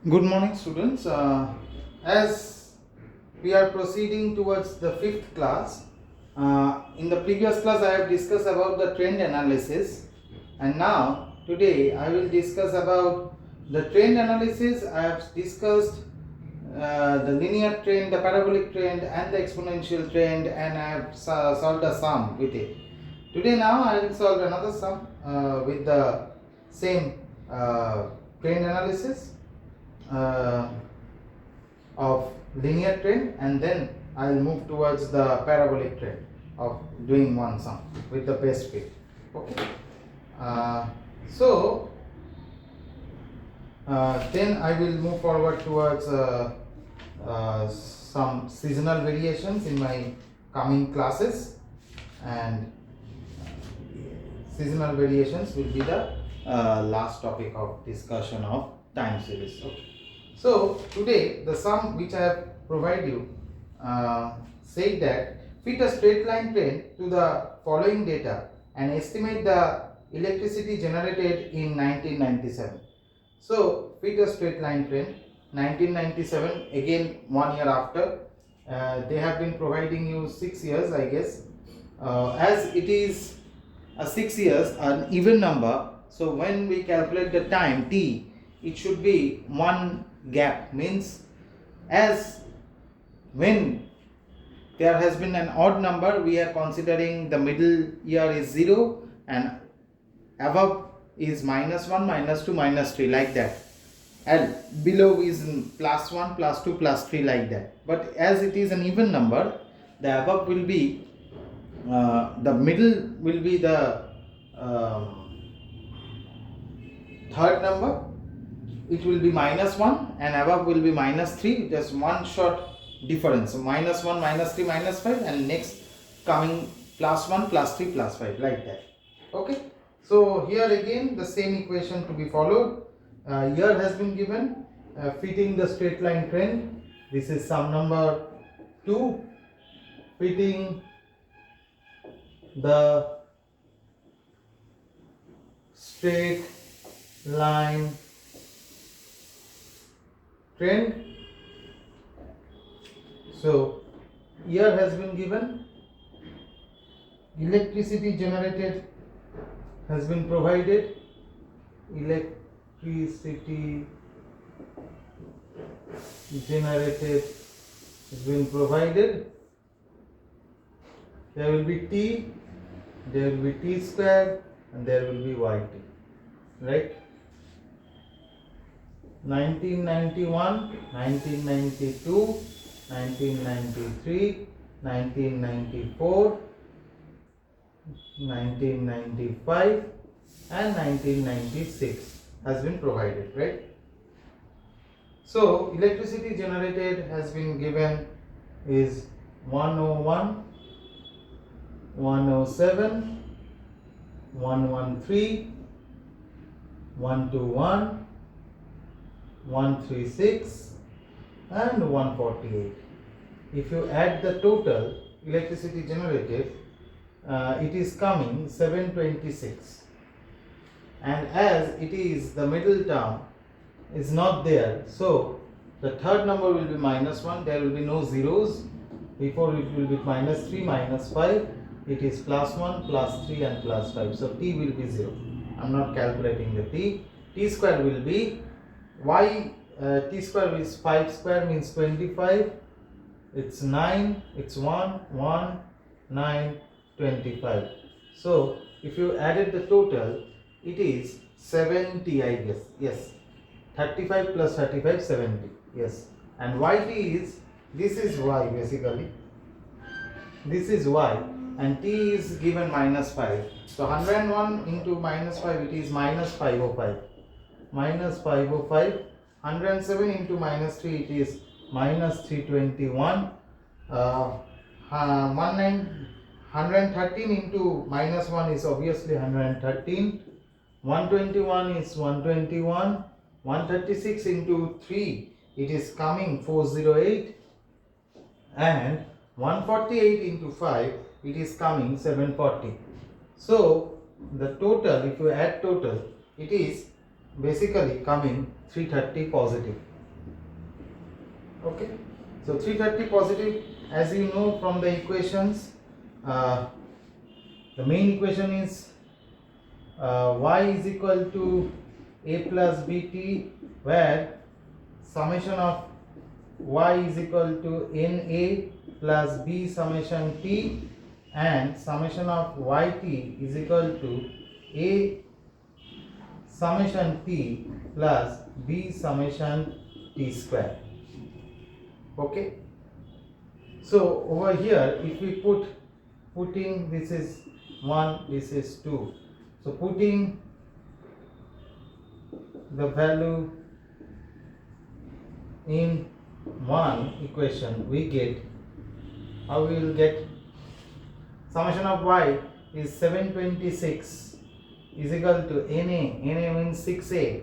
Good morning, students. As we are proceeding towards the fifth class, in the previous class I have discussed about the trend analysis, and now today I will discuss about the trend analysis. I have discussed the linear trend, the parabolic trend, and the exponential trend, and I have solved a sum with it. Today, now I will solve another sum with the same trend analysis uh, of linear trend, and then I will move towards the parabolic trend of doing one sum with the best fit. Okay. So then I will move forward towards some seasonal variations in my coming classes, and seasonal variations will be the last topic of discussion of time series. Okay. So today the sum which I have provided you said that fit a straight line trend to the following data and estimate the electricity generated in 1997. So fit a straight line trend 1997, again 1 year after. They have been providing you 6 years, I guess. As it is 6 years an even number, so when we calculate the time t, it should be one gap, means as when there has been an odd number, we are considering the middle year is 0 and above is -1, -2, -3, like that, and below is +1, +2, +3, like that. But as it is an even number, the above will be the middle will be the third number, it will be -1, and above will be -3, just one short difference. So -1, -3, -5, and next coming +1, +3, +5, like that. Okay. So here again the same equation to be followed. Here has been given fitting the straight line trend. This is sum number 2, fitting the straight line trend. So here has been given electricity generated has been provided, electricity generated has been provided. There will be t, there will be t square, and there will be yt, right? 1991, 1992, 1993, 1994, 1995, and 1996 has been provided, right? So electricity generated has been given is 101, 107, 113, 121, 136, and 148. If you add the total electricity generated, it is coming 726, and as it is the middle term is not there, so the third number will be -1, there will be no zeros. Before it will be -3, -5, it is +1, +3, and +5, so t will be 0. I am not calculating the t. T square will be t square is 5 square, means 25, it's 9, it's 1, 1, 9, 25. So if you added the total, it is 70, I guess. Yes, 35 plus 35, 70. Yes, and yt is, this is y basically, this is y, and t is given -5. So 101 into -5, it is -505, -505. 107 into -3, it is -321. 113 into -1 is obviously 113. 121 is 121. 136 into 3, it is coming 408, and 148 into 5, it is coming 740. So the total, if you add total, it is basically coming 330 positive. Okay, so 330 positive, as you know from the equations, the main equation is y is equal to a plus bt, where summation of y is equal to na plus b summation t, and summation of yt is equal to a summation t plus b summation t square. Okay, so over here if we putting, this is 1, this is 2, so putting the value in one equation, we get, how we will get, summation of y is 726 is equal to na means 6a,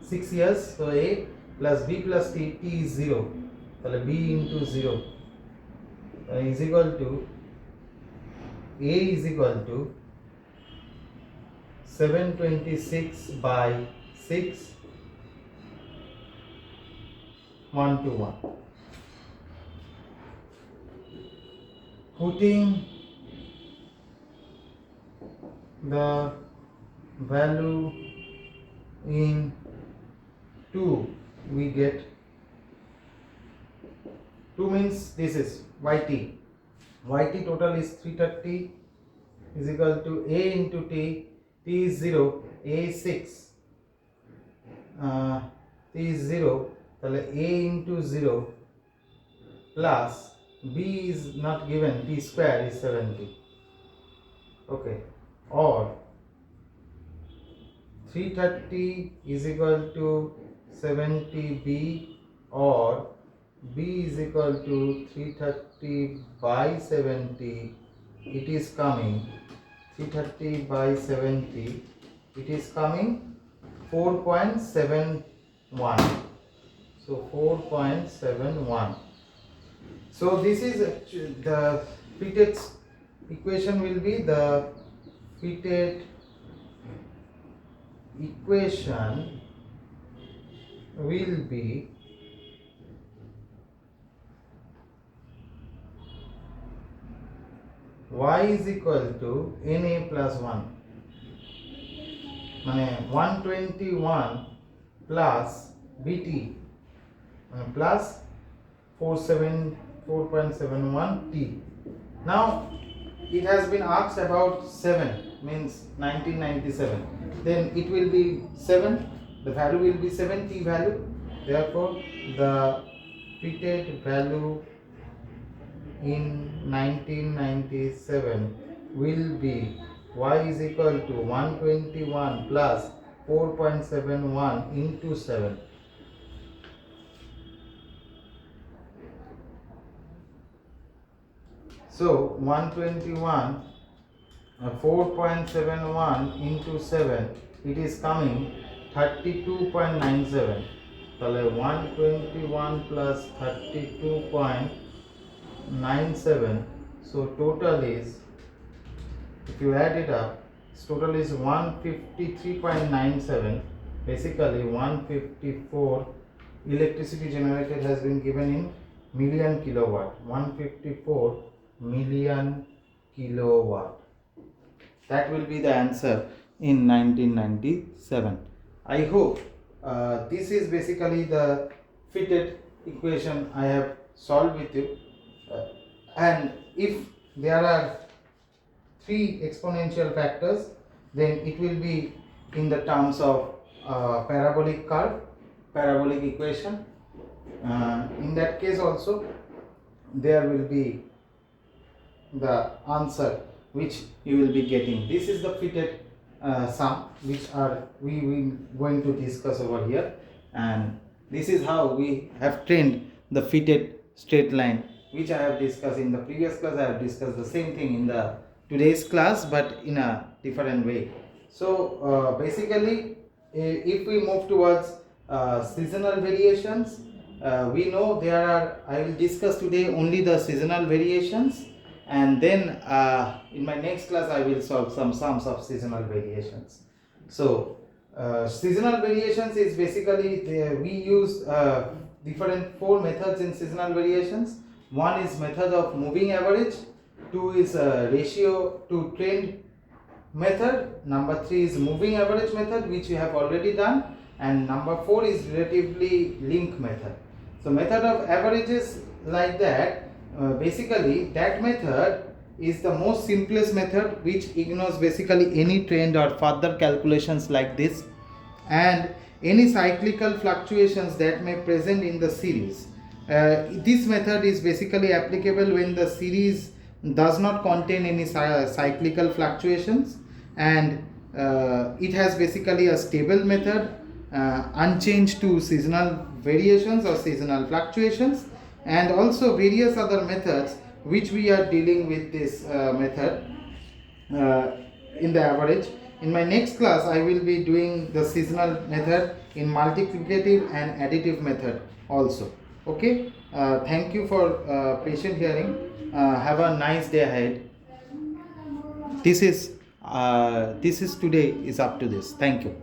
6 years, so a plus b plus t, t is 0, so b into 0 is equal to, a is equal to 726 by 6, 1 to 1. Putting the value in 2, we get, 2 means this is yt. Yt total is 330 is equal to a into t, t is 0, a is 6, t is 0, so a into 0 plus b is not given, t square is 70. Okay, or 330 is equal to 70b, or b is equal to 330 by 70, it is coming 330 by 70, it is coming 4.71, so 4.71. So this is the fitted equation, will be the fitted equation will be y is equal to na plus 1, মানে 121 plus bt plus 4.71 t. Now it has been asked about 7, means 1997, then it will be 7, the value will be 7, t value, therefore the fitted value in 1997 will be y is equal to 121 plus 4.71 into 7. So 121 4.71 into 7, it is coming 32.97. So 121 plus 32.97, so total is, if you add it up, total is 153.97. basically 154 electricity generated has been given in million kilowatt, 154 million kilowatt. That will be the answer in 1997. I hope this is basically the fitted equation I have solved with you, and if there are 3 exponential factors, then it will be in the terms of parabolic curve, parabolic equation. In that case also there will be the answer which you will be getting. This is the fitted sum which are we going to discuss over here, and this is how we have trained the fitted straight line, which I have discussed in the previous class. I have discussed the same thing in the today's class, but in a different way. So basically, if we move towards seasonal variations, we know there are, I will discuss today only the seasonal variations, and then in my next class I will solve some sums of seasonal variations. So Seasonal variations is basically we use different four methods in seasonal variations. One is method of moving average, two is ratio to trend method, number three is moving average method, which we have already done, and number four is relatively link method. So method of averages like that, basically that method is the most simplest method, which ignores basically any trend or further calculations like this, and any cyclical fluctuations that may present in the series. This method is basically applicable when the series does not contain any cyclical fluctuations, and it has basically a stable method, unchanged to seasonal variations or seasonal fluctuations, and also various other methods which we are dealing with this method in the average. In my next class I will be doing the seasonal method in multiplicative and additive method also. Okay, thank you for patient hearing. Have a nice day ahead. This is today is up to this. Thank you.